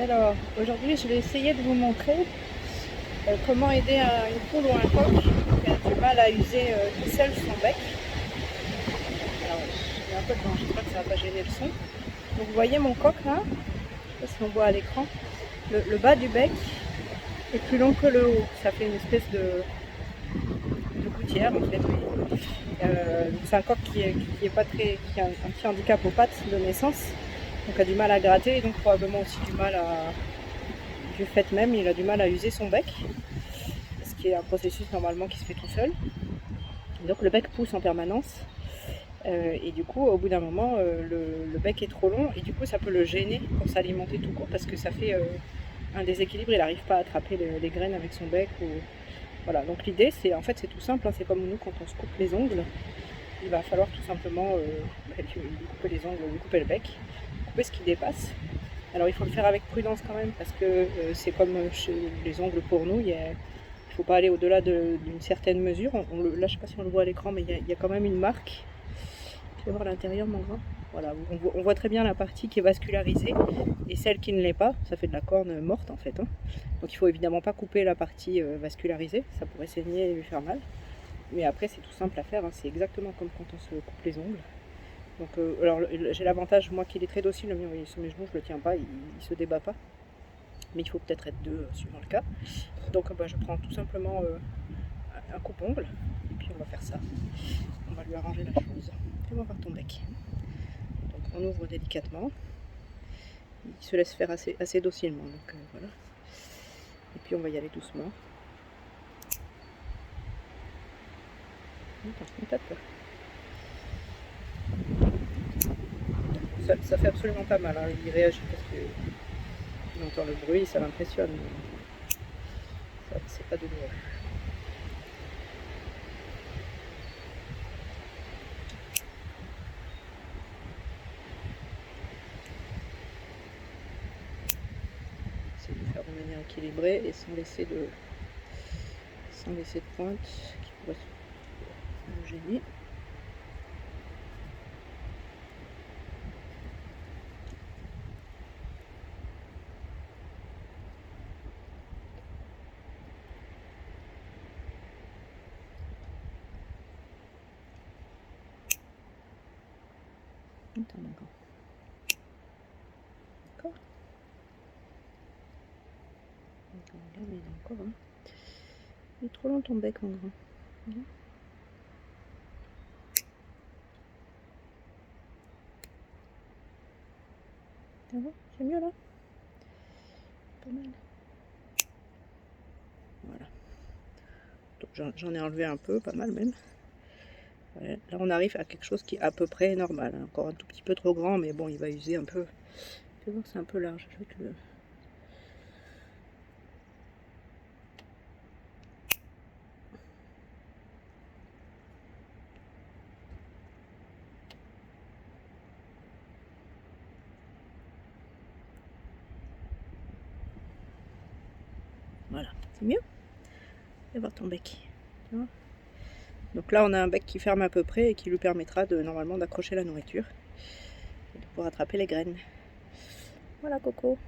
Alors, aujourd'hui, je vais essayer de vous montrer comment aider une poule ou un coq qui a du mal à user tout seul son bec. Alors, je mets un peu de vent, j'espère que ça ne va pas gêner le son. Donc, vous voyez mon coq là, je ne sais pas si on voit à l'écran, le bas du bec est plus long que le haut. Ça fait une espèce de gouttière en fait. C'est un coq qui a un petit handicap aux pattes de naissance, donc a du mal à gratter et donc probablement aussi du fait même, il a du mal à user son bec, ce qui est un processus normalement qui se fait tout seul. Donc le bec pousse en permanence et du coup au bout d'un moment le bec est trop long et du coup ça peut le gêner pour s'alimenter tout court parce que ça fait un déséquilibre, il n'arrive pas à attraper les graines avec son bec. Voilà, donc l'idée c'est en fait c'est tout simple, hein, c'est comme nous quand on se coupe les ongles, il va falloir tout simplement lui couper les ongles, lui couper le bec, couper ce qui dépasse. Alors il faut le faire avec prudence quand même parce que c'est comme chez les ongles pour nous, il ne faut pas aller au-delà d'une certaine mesure. Là je ne sais pas si on le voit à l'écran, mais il y a quand même une marque. Tu vas voir l'intérieur mon grand. Voilà, on voit très bien la partie qui est vascularisée et celle qui ne l'est pas, ça fait de la corne morte en fait. Hein. Donc il ne faut évidemment pas couper la partie vascularisée, ça pourrait saigner et lui faire mal. Mais après c'est tout simple à faire, hein. C'est exactement comme quand on se coupe les ongles. Donc, alors j'ai l'avantage, moi qu'il est très docile, le mien il est sur mes genoux, je le tiens pas, il se débat pas. Mais il faut peut-être être deux suivant le cas. Donc je prends tout simplement un coupe-ongle et puis on va faire ça. On va lui arranger la chose. Fais-moi voir ton bec. Donc on ouvre délicatement. Il se laisse faire assez docilement. Donc voilà. Et puis on va y aller doucement. On tape. Ça fait absolument pas mal. Hein. Il réagit parce qu'il entend le bruit, ça l'impressionne. C'est pas douloureux. C'est de faire de manière équilibrée et sans laisser de pointe qui pourrait nous gêner. Attends, d'accord. Là, mais il est encore. Hein. Il est trop long ton bec, mon grand. C'est mieux là. Pas mal. Voilà. J'en ai enlevé un peu, pas mal même. Ouais, là on arrive à quelque chose qui est à peu près normal. Hein. Encore un tout petit peu trop grand, mais bon, il va user un peu. Tu vois, c'est un peu large. Je vais te le... Voilà, c'est mieux. Fais voir ton bec. Tu vois. Donc là, on a un bec qui ferme à peu près et qui lui permettra normalement d'accrocher la nourriture et de pouvoir attraper les graines. Voilà, Coco.